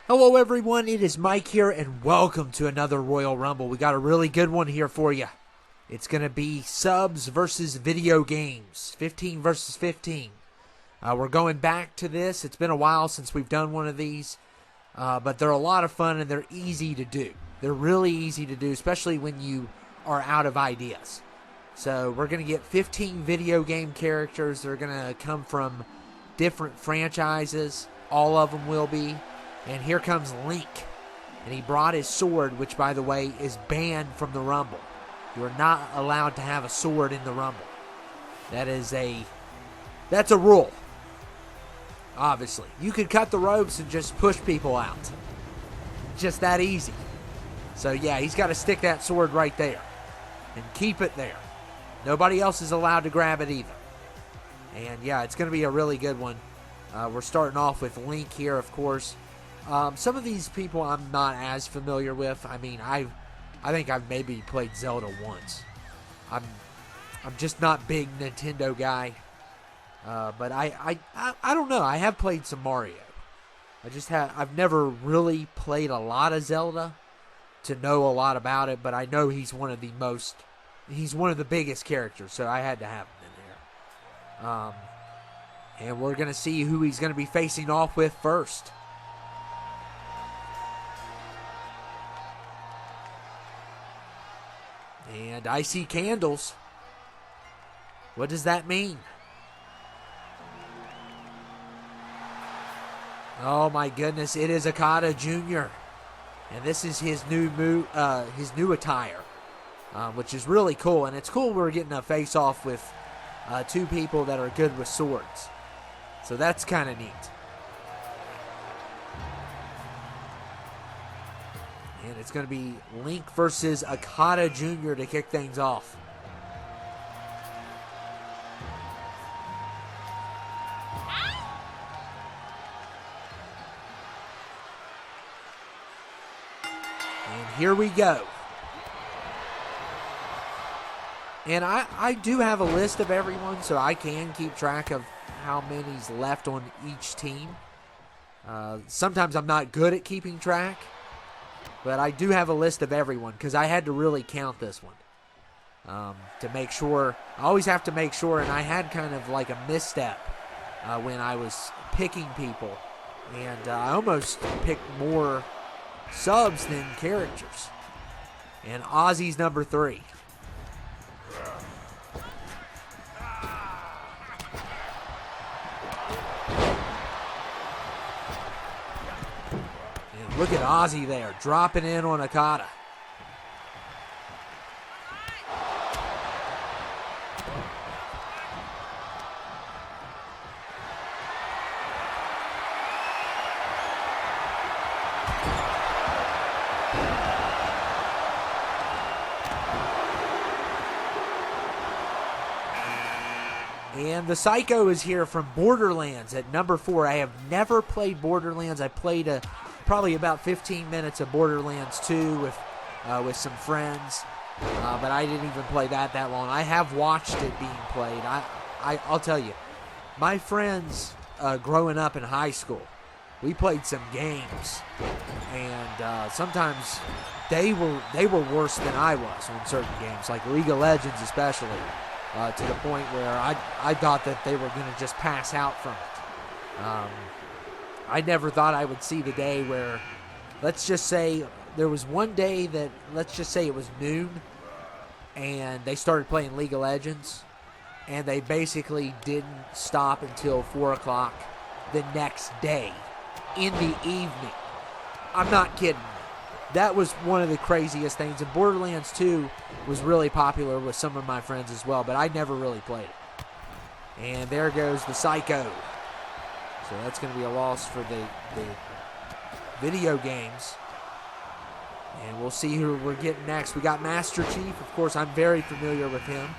Hello everyone, it is Mike here and welcome to another Royal Rumble. We got a really good one here for you. It's going to be subs versus video games, 15 versus 15. We're going back to this. It's been a while since we've done one of these, but they're a lot of fun and they're easy to do. They're really easy to do, especially when you are out of ideas. So we're going to get 15 video game characters. They're going to come from different franchises. All of them will be. And here comes Link. And he brought his sword, which, by the way, is banned from the Rumble. You are not allowed to have a sword in the Rumble. That's a rule. Obviously. You could cut the ropes and just push people out. Just that easy. So, yeah, he's got to stick that sword right there. And keep it there. Nobody else is allowed to grab it either. And, yeah, it's going to be a really good one. We're starting off with Link here, of course. Some of these people I'm not as familiar with. I mean, I think I've maybe played Zelda once. I'm just not big Nintendo guy. But I don't know. I have played some Mario. I've never really played a lot of Zelda to know a lot about it, but I know he's one of the biggest characters, so I had to have him in there. And we're going to see who he's going to be facing off with first. And I see candles. What does that mean? Oh my goodness, it is Okada Jr. And this is his new attire, which is really cool. And it's cool we're getting a face-off with two people that are good with swords. So that's kind of neat. And it's going to be Link versus Okada Jr. to kick things off. And here we go. And I do have a list of everyone, so I can keep track of how many's left on each team. Sometimes I'm not good at keeping track. But I do have a list of everyone because I had to really count this one to make sure. I always have to make sure, and I had kind of like a misstep when I was picking people. And I almost picked more subs than characters. And Ozzy's number 3. Look at Ozzy there, dropping in on Okada. And the Psycho is here from Borderlands at number 4. I have never played Borderlands. I played probably about 15 minutes of Borderlands 2 with some friends, but I didn't even play that long. I have watched it being played. I'll tell you, my friends growing up in high school, we played some games, and sometimes they were worse than I was on certain games, like League of Legends especially, to the point where I thought that they were going to just pass out from it. I never thought I would see the day where, let's just say, there was one day that, let's just say it was noon, and they started playing League of Legends, and they basically didn't stop until 4 o'clock the next day in the evening. I'm not kidding. That was one of the craziest things. And Borderlands 2 was really popular with some of my friends as well, but I never really played it. And there goes the Psycho. So that's going to be a loss for the video games. And we'll see who we're getting next. We got Master Chief. Of course, I'm very familiar with him.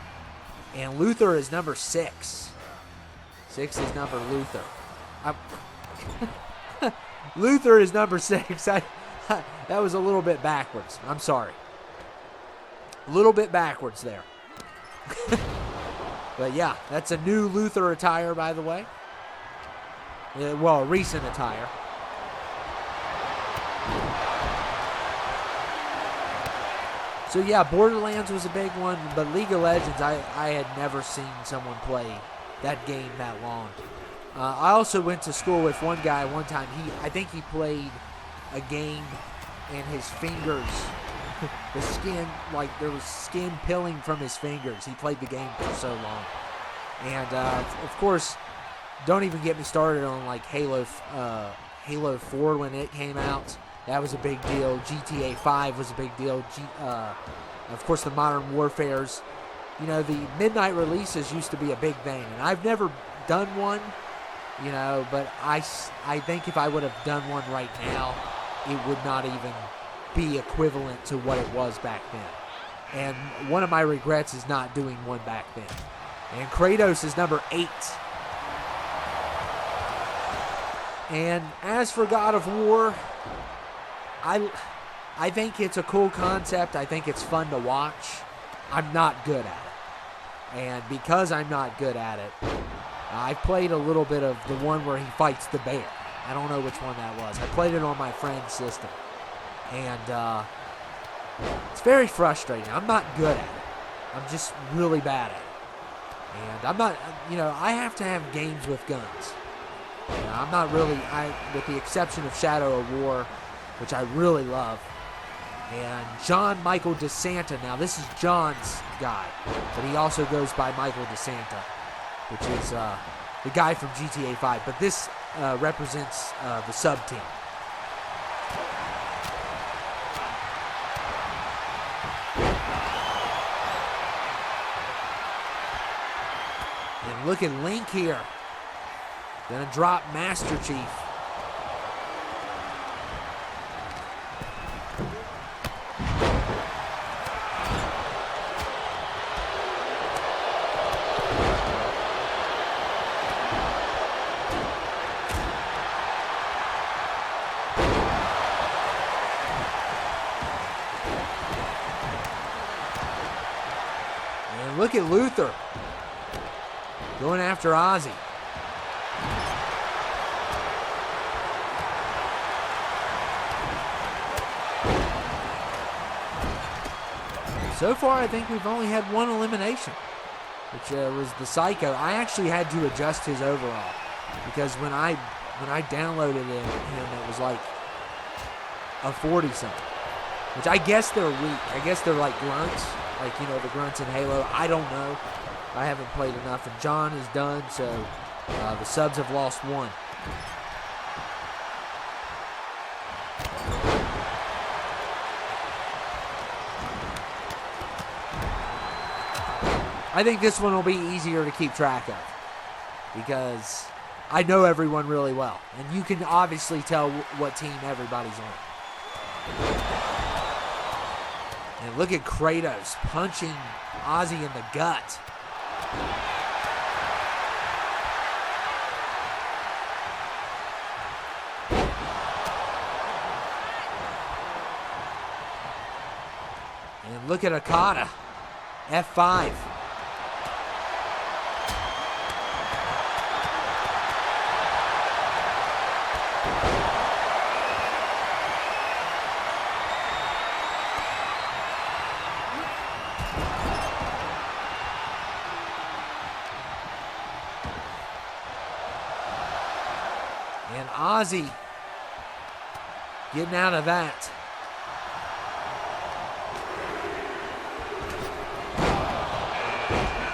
And Luther is number 6. 6 is number Luther. Luther is number 6. That was a little bit backwards. I'm sorry. A little bit backwards there. But yeah, that's a new Luther attire, by the way. Well, a recent attire. So yeah, Borderlands was a big one, but League of Legends, I had never seen someone play that game that long. I also went to school with one guy one time. I think he played a game and his fingers, the skin, like there was skin peeling from his fingers. He played the game for so long. And of course, don't even get me started on like Halo 4 when it came out. That was a big deal. GTA 5 was a big deal. Of course, the Modern Warfares. You know, the midnight releases used to be a big thing, and I've never done one. You know, but I think if I would have done one right now, it would not even be equivalent to what it was back then. And one of my regrets is not doing one back then. And Kratos is number 8. And as for God of War, I think it's a cool concept. I think it's fun to watch. I'm not good at it. And because I'm not good at it, I played a little bit of the one where he fights the bear. I don't know which one that was. I played it on my friend's system. And it's very frustrating. I'm not good at it. I'm just really bad at it. And I'm not, you know, I have to have games with guns. You know, I'm not really, with the exception of Shadow of War, which I really love. And John Michael DeSanta. Now, this is John's guy, but he also goes by Michael DeSanta, which is the guy from GTA 5. But this represents the sub-team. And look at Link here. Gonna drop Master Chief. And look at Luther going after Ozzy. So far, I think we've only had one elimination, which was the Psycho. I actually had to adjust his overall because when I downloaded him, it was like a 40-something, which I guess they're weak. I guess they're like grunts, like, you know, the grunts in Halo. I don't know. I haven't played enough, and John is done, so the subs have lost one. I think this one will be easier to keep track of because I know everyone really well. And you can obviously tell what team everybody's on. And look at Kratos punching Ozzy in the gut. And look at Okada. F5. And Ozzy getting out of that.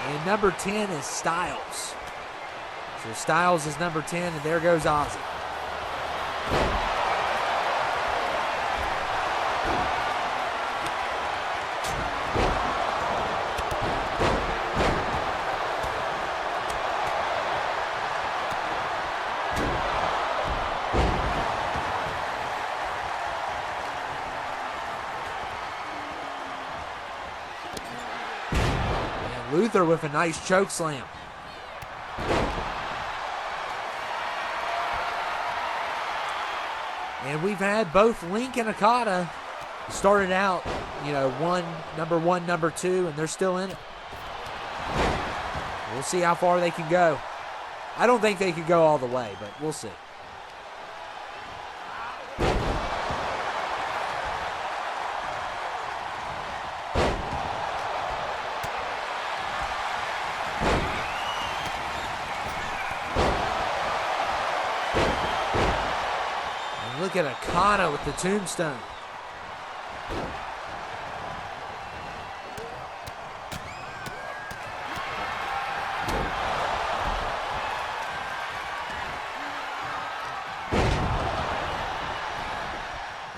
And number 10 is Styles. So Styles is number 10, and there goes Ozzy. Luther with a nice choke slam. And we've had both Link and Okada started out, you know, number one, number 2, and they're still in it. We'll see how far they can go. I don't think they could go all the way, but we'll see. Look at Okada with the tombstone.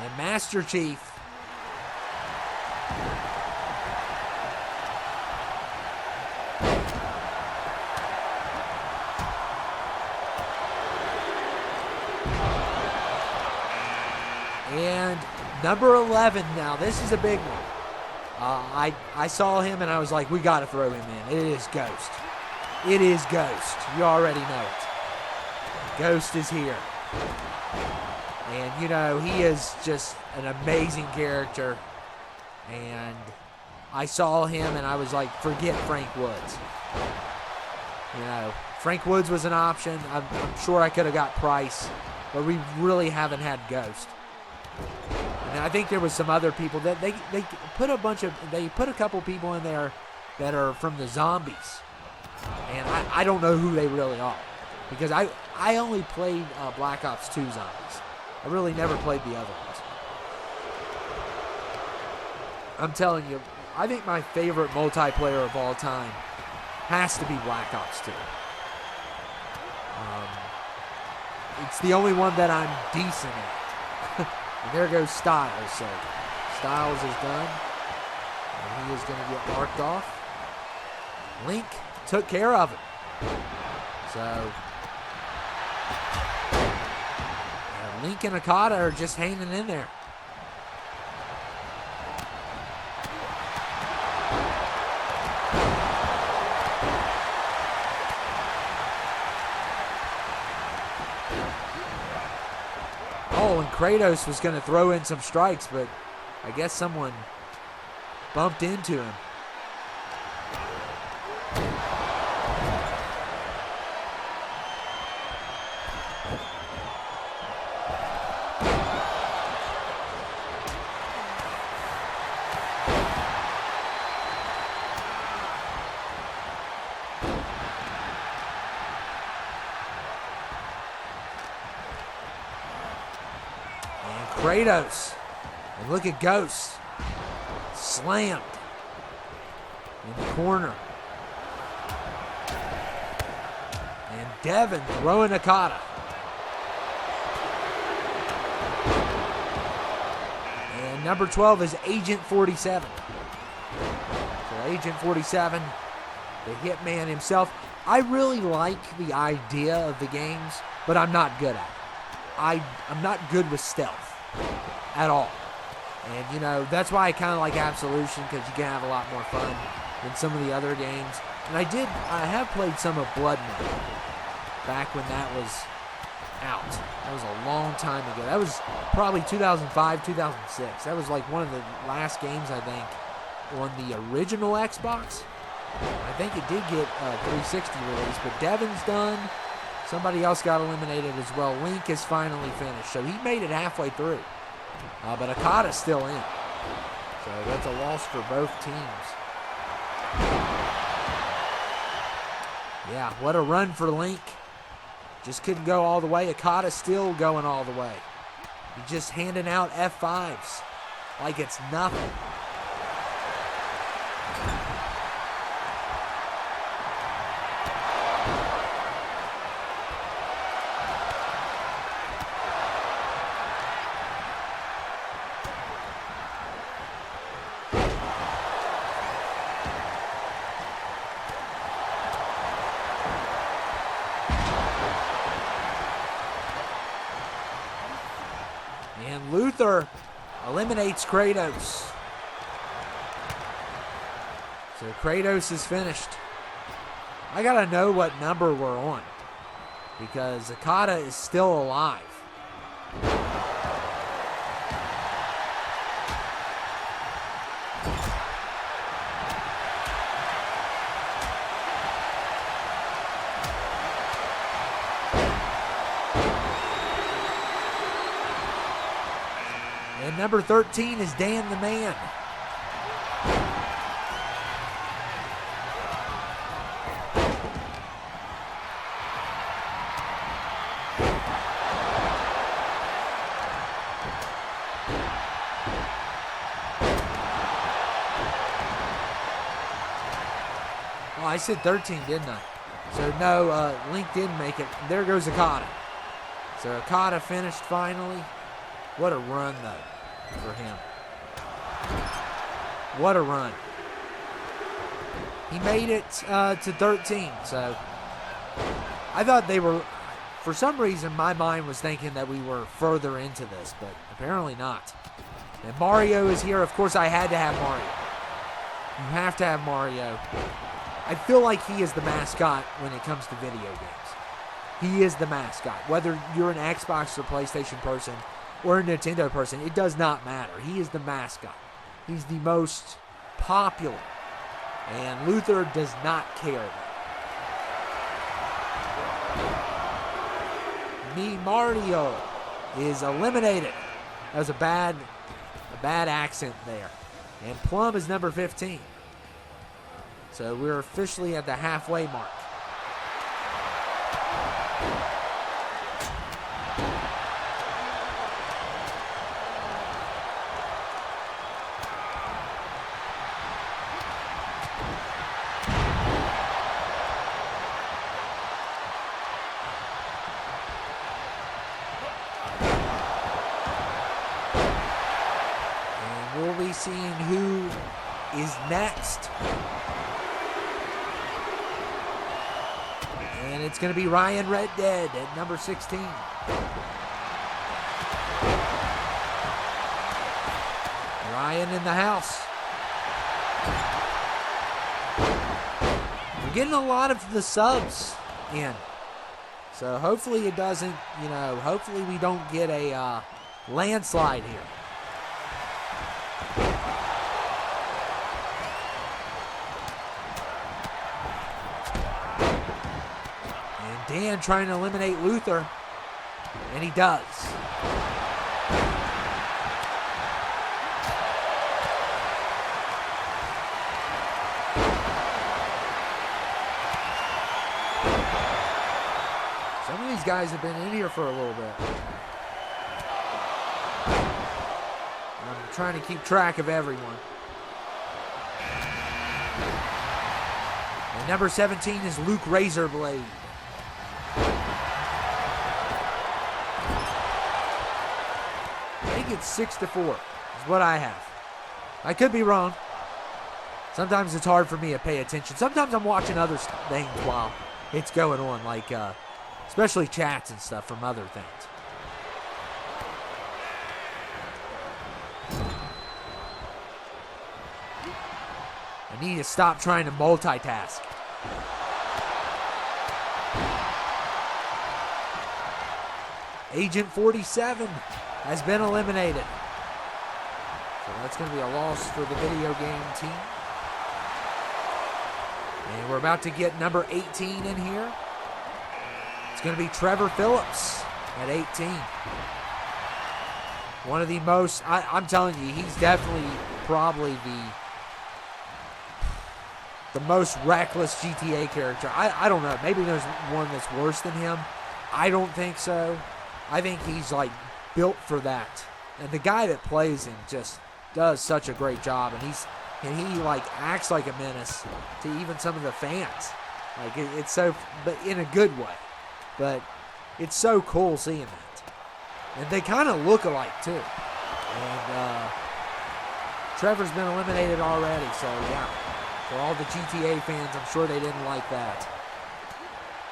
And Master Chief. And number 11 now. This is a big one. I saw him and I was like, we got to throw him in. It is Ghost. It is Ghost. You already know it. Ghost is here. And, you know, he is just an amazing character. And I saw him and I was like, forget Frank Woods. You know, Frank Woods was an option. I'm sure I could have got Price. But we really haven't had Ghost. And I think there was some other people that they put a couple people in there that are from the Zombies, and I don't know who they really are because I only played Black Ops 2 Zombies. I really never played the other ones. I'm telling you, I think my favorite multiplayer of all time has to be Black Ops 2. It's the only one that I'm decent at. And there goes Styles. So Styles is done. And he is going to get marked off. Link took care of him. So Link and Okada are just hanging in there. Oh, and Kratos was going to throw in some strikes, but I guess someone bumped into him. Kratos, and look at Ghost, slammed in the corner, and Devin throwing Okada, and number 12 is Agent 47, so Agent 47, the hitman himself. I really like the idea of the games, but I'm not good at it. I'm not good with stealth at all. And, you know, that's why I kind of like Absolution, because you can have a lot more fun than some of the other games. And I have played some of Blood Money back when that was out. That was a long time ago. That was probably 2005, 2006. That was like one of the last games, I think, on the original Xbox. I think it did get a 360 release, but Devin's done. Somebody else got eliminated as well. Link is finally finished. So he made it halfway through. But Okada's still in. So that's a loss for both teams. Yeah, what a run for Link. Just couldn't go all the way. Okada's still going all the way. He's just handing out F5s like it's nothing. And Luther eliminates Kratos. So Kratos is finished. I gotta know what number we're on, because Okada is still alive. And number 13 is Dan the Man. Oh, I said 13, didn't I? So no, Link didn't make it. There goes Okada. So Okada finished finally. What a run, though, for him. What a run. He made it to 13, so I thought they were, for some reason, my mind was thinking that we were further into this, but apparently not. And Mario is here. Of course, I had to have Mario. You have to have Mario. I feel like he is the mascot when it comes to video games. He is the mascot. Whether you're an Xbox or PlayStation person or a Nintendo person, it does not matter. He is the mascot. He's the most popular. And Luther does not care. Me Mario is eliminated. That was a bad accent there. And Plum is number 15. So we're officially at the halfway mark. And we'll be seeing who is next. And it's going to be Ryan Red Dead at number 16. Ryan in the house. We're getting a lot of the subs in. So hopefully it doesn't, hopefully we don't get a landslide here. Dan trying to eliminate Luther, and he does. Some of these guys have been in here for a little bit. I'm trying to keep track of everyone. And number 17 is Luke Razorblade. I think it's 6-4 is what I have. I could be wrong. Sometimes it's hard for me to pay attention. Sometimes I'm watching other things while it's going on, like especially chats and stuff from other things. I need to stop trying to multitask. Agent 47 has been eliminated. So that's going to be a loss for the video game team. And we're about to get number 18 in here. It's going to be Trevor Phillips at 18. One of the most, I'm telling you, he's definitely probably the most reckless GTA character. I don't know. Maybe there's one that's worse than him. I don't think so. I think he's like built for that. And the guy that plays him just does such a great job. And he like acts like a menace to even some of the fans. Like it's so, but in a good way. But it's so cool seeing that. And they kind of look alike too. And Trevor's been eliminated already. So yeah, for all the GTA fans, I'm sure they didn't like that.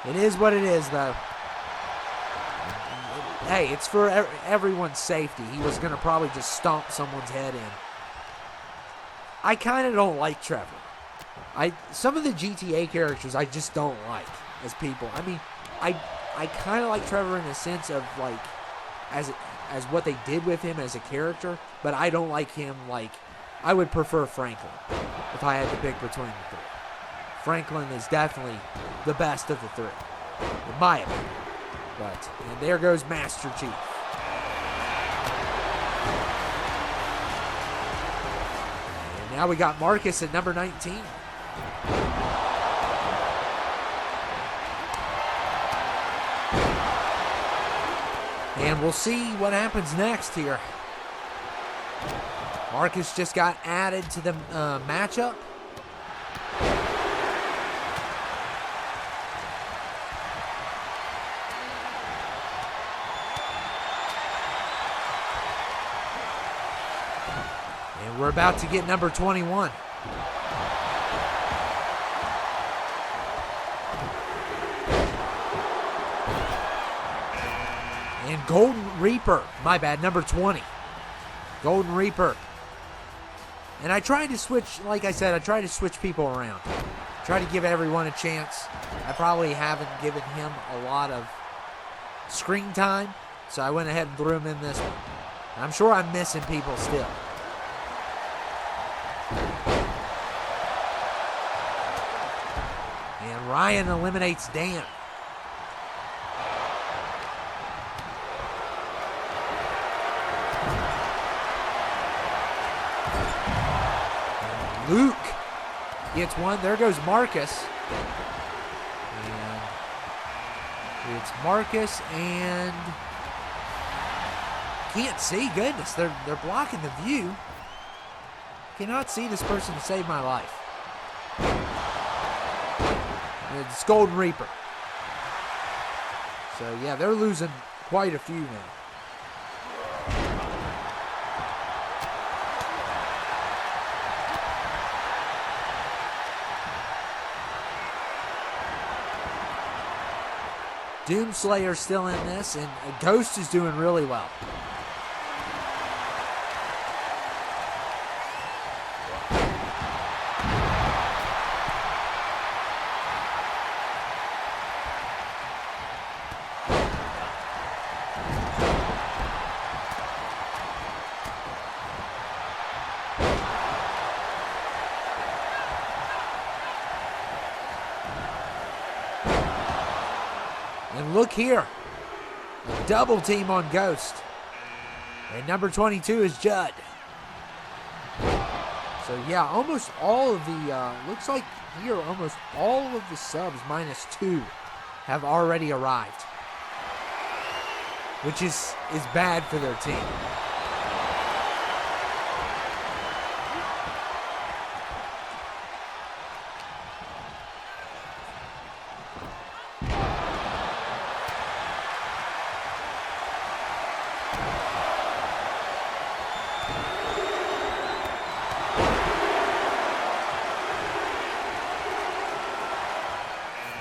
It is what it is though. Hey, it's for everyone's safety. He was going to probably just stomp someone's head in. I kind of don't like Trevor. Some of the GTA characters I just don't like as people. I mean, I kind of like Trevor in the sense of like as what they did with him as a character, but I don't like him like I would prefer Franklin if I had to pick between the three. Franklin is definitely the best of the three, in my opinion. And there goes Master Chief. And now we got Marcus at number 19. And we'll see what happens next here. Marcus just got added to the matchup. And we're about to get number 21. And Golden Reaper, my bad, number 20. Golden Reaper. And I tried to switch, like I said, I tried to switch people around. Try to give everyone a chance. I probably haven't given him a lot of screen time, so I went ahead and threw him in this one. And I'm sure I'm missing people still. And Ryan eliminates Dan. Luke gets one. There goes Marcus. And it's Marcus and can't see. Goodness, they're blocking the view. Cannot see this person to save my life. It's Golden Reaper. So yeah, they're losing quite a few now. Doomslayer's still in this, and Ghost is doing really well. And look here, a double team on Ghost. And number 22 is Judd. So yeah, almost all of the, looks like here almost all of the subs minus 2 have already arrived. Which is bad for their team.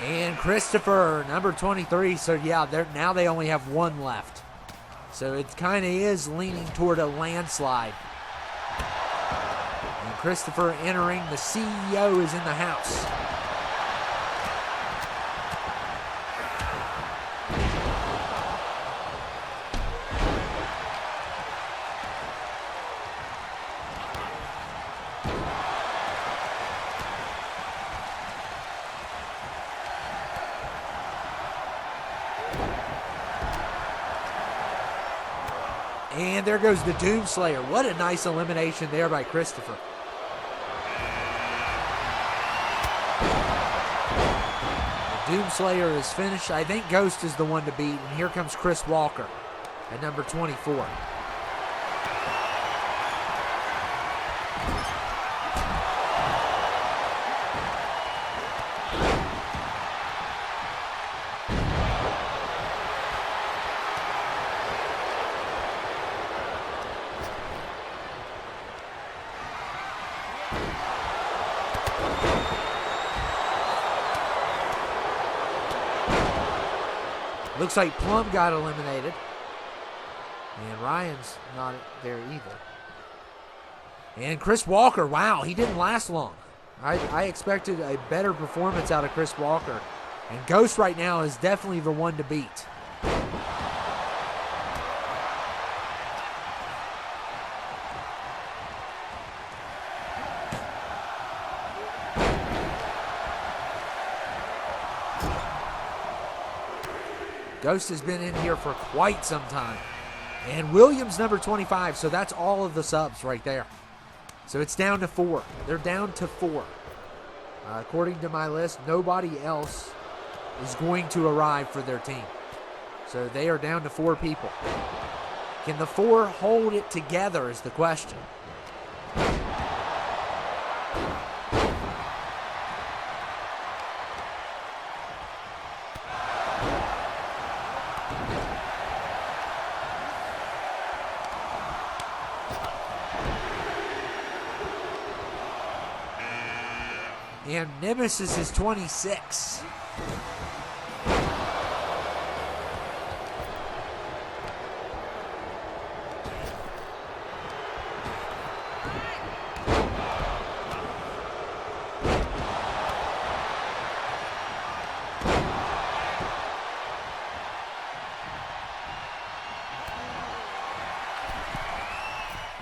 And Christopher, number 23. So yeah, now they only have one left. So it kind of is leaning toward a landslide. And Christopher entering. The CEO is in the house. And there goes the Doomslayer. What a nice elimination there by Christopher. The Doomslayer is finished. I think Ghost is the one to beat. And here comes Chris Walker at number 24. Looks like Plum got eliminated. And Ryan's not there either. And Chris Walker, wow, he didn't last long. I expected a better performance out of Chris Walker. And Ghost right now is definitely the one to beat. Ghost has been in here for quite some time. And Williams, number 25. So that's all of the subs right there. So it's down to 4. They're down to 4. According to my list, nobody else is going to arrive for their team. So they are down to 4 people. Can the four hold it together is the question. And Nemesis is 26.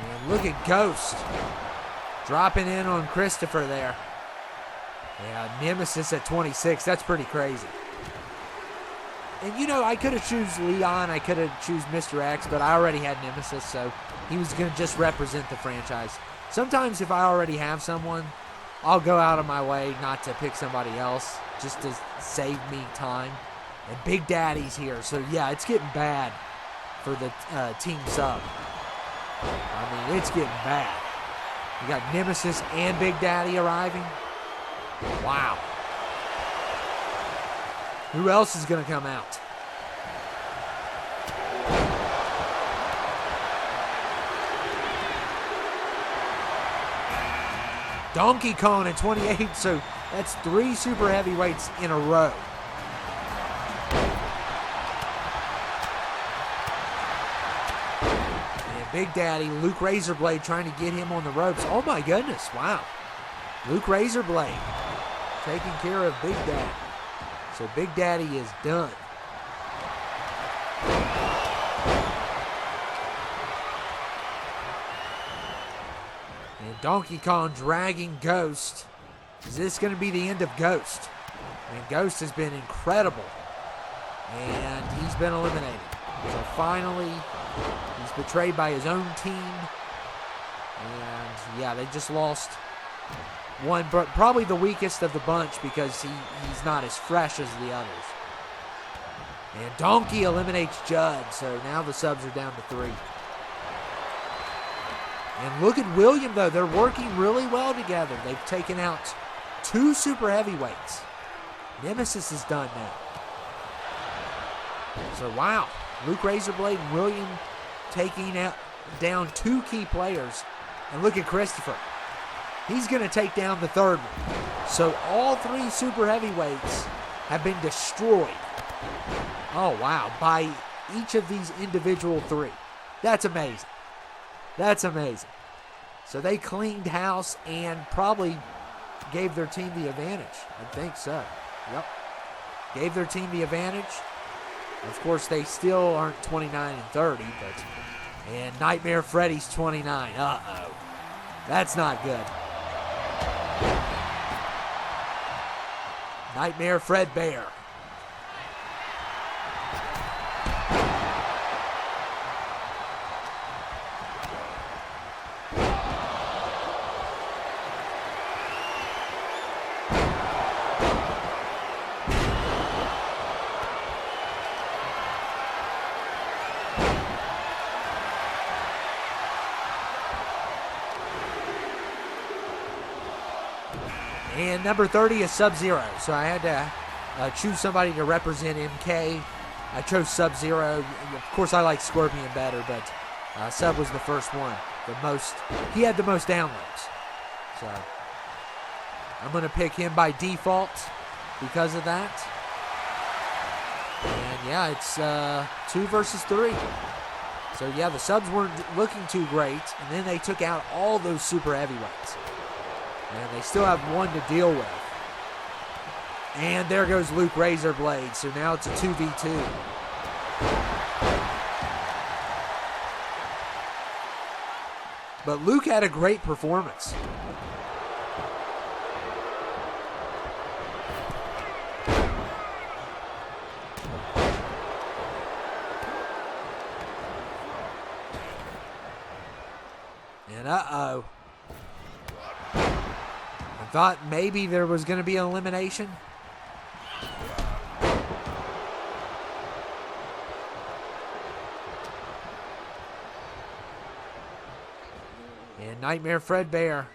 And look at Ghost dropping in on Christopher there. Yeah, Nemesis at 26. That's pretty crazy. And, you know, I could have choose Leon. I could have choose Mr. X, but I already had Nemesis, so he was going to just represent the franchise. Sometimes if I already have someone, I'll go out of my way not to pick somebody else just to save me time. And Big Daddy's here, so, yeah, it's getting bad for the team sub. I mean, it's getting bad. You got Nemesis and Big Daddy arriving. Wow. Who else is going to come out? Donkey Kong at 28, so that's 3 super heavyweights in a row. And Big Daddy, Luke Razorblade trying to get him on the ropes. Oh my goodness, wow. Luke Razorblade taking care of Big Daddy. So Big Daddy is done. And Donkey Kong dragging Ghost. Is this going to be the end of Ghost? And Ghost has been incredible. And he's been eliminated. So finally, he's betrayed by his own team. And yeah, they just lost one, but probably the weakest of the bunch because he's not as fresh as the others. And Donkey eliminates Judd, so now the subs are down to 3. And look at William, though. They're working really well together. They've taken out 2 super heavyweights. Nemesis is done now. So, wow. Luke Razorblade and William taking down 2 key players. And look at Christopher. He's going to take down the 3rd one. So all 3 super heavyweights have been destroyed. Oh, wow. By each of these individual 3. That's amazing. That's amazing. So they cleaned house and probably gave their team the advantage. I think so. Yep. Gave their team the advantage. Of course, they still aren't 29 and 30, but... And Nightmare Freddy's 29. Uh-oh. That's not good. Nightmare Fredbear. And number 30 is Sub-Zero. So I had to choose somebody to represent MK. I chose Sub-Zero. Of course, I like Scorpion better, but Sub was the first one. He had the most downloads. So I'm going to pick him by default because of that. And yeah, it's 2 versus 3. So yeah, the subs weren't looking too great. And then they took out all those super heavyweights. And they still have 1 to deal with. And there goes Luke Razorblade. So now it's a 2v2. But Luke had a great performance. And uh-oh. I thought maybe there was going to be an elimination. And Nightmare Fredbear.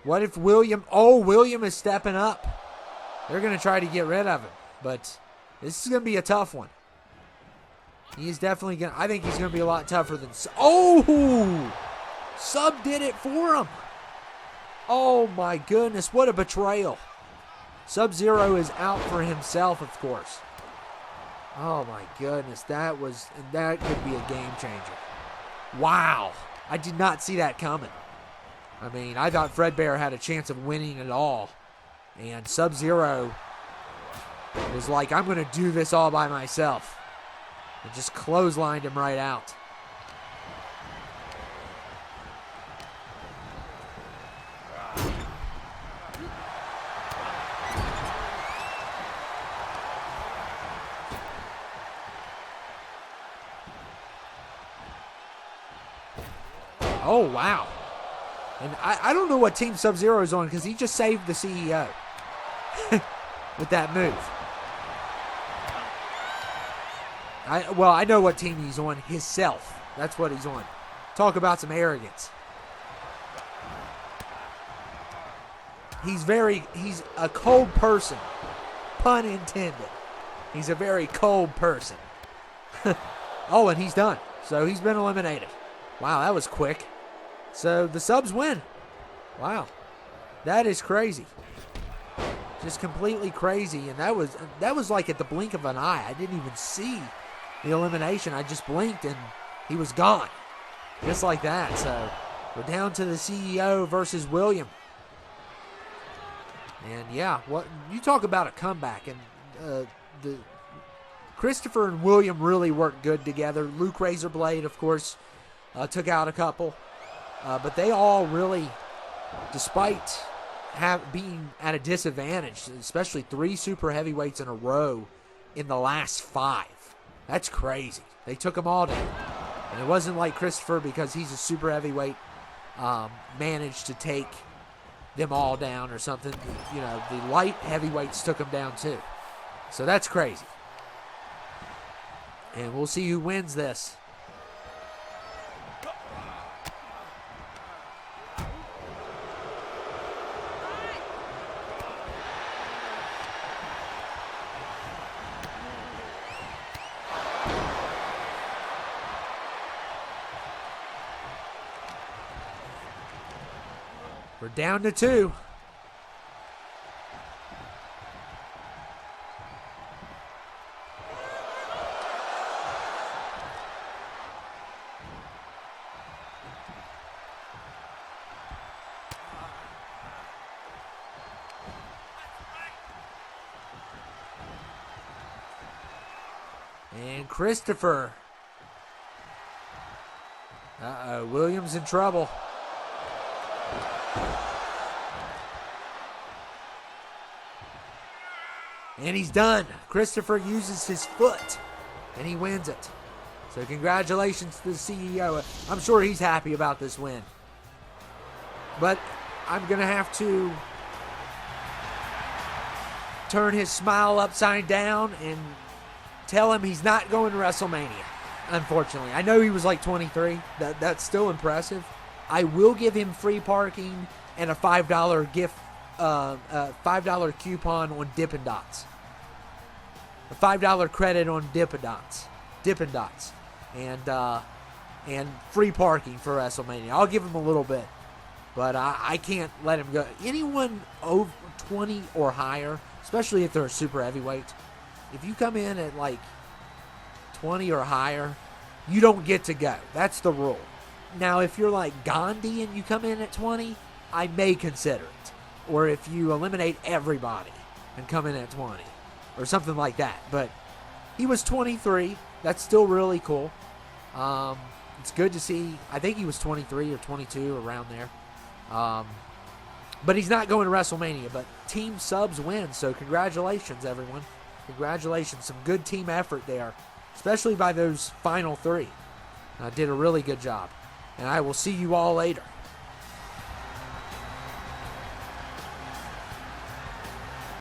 What if William... Oh, William is stepping up. They're going to try to get rid of him. But this is going to be a tough one. He's definitely going to... I think he's going to be a lot tougher than... Oh! Sub did it for him. Oh, my goodness. What a betrayal. Sub-Zero is out for himself, of course. Oh, my goodness. That could be a game changer. Wow. I did not see that coming. I mean, I thought Fredbear had a chance of winning it all. And Sub-Zero was like, I'm going to do this all by myself. And just clotheslined him right out. Oh, wow. And I don't know what Team Sub-Zero is on because he just saved the CEO with that move. I know what team he's on. Himself. That's what he's on. Talk about some arrogance. He's a cold person. Pun intended. He's a very cold person. Oh, and he's done. So he's been eliminated. Wow, that was quick. So the Subs win. Wow. That is crazy. Just completely crazy. And that was like at the blink of an eye. I didn't even see the elimination. I just blinked and he was gone. Just like that. So we're down to the CEO versus William. And yeah, what you talk about a comeback. And the Christopher and William really worked good together. Luke Razorblade, of course, took out a couple. But they all really, despite being at a disadvantage, especially 3 super heavyweights in a row in the last 5. That's crazy. They took them all down. And it wasn't like Christopher, because he's a super heavyweight, managed to take them all down or something. You know, the light heavyweights took them down too. So that's crazy. And we'll see who wins this. We're down to 2. And Christopher. Uh-oh, Williams in trouble. And he's done. Christopher uses his foot, and he wins it. So congratulations to the CEO. I'm sure he's happy about this win. But I'm going to have to turn his smile upside down and tell him he's not going to WrestleMania, unfortunately. I know he was like 23. That's still impressive. I will give him free parking and a $5 gift, $5 coupon on Dippin' Dots. A $5 credit on Dippin' Dots. And free parking for WrestleMania. I'll give him a little bit. But I can't let him go. Anyone over 20 or higher, especially if they're a super heavyweight, if you come in at like 20 or higher, you don't get to go. That's the rule. Now, if you're like Gandhi and you come in at 20, I may consider it. Or if you eliminate everybody and come in at 20. Or something like that. But he was 23. That's still really cool. It's good to see. I think he was 23 or 22, around there. But he's not going to WrestleMania. But Team Subs win. So congratulations, everyone. Congratulations. Some good team effort there. Especially by those final 3. Did a really good job. And I will see you all later.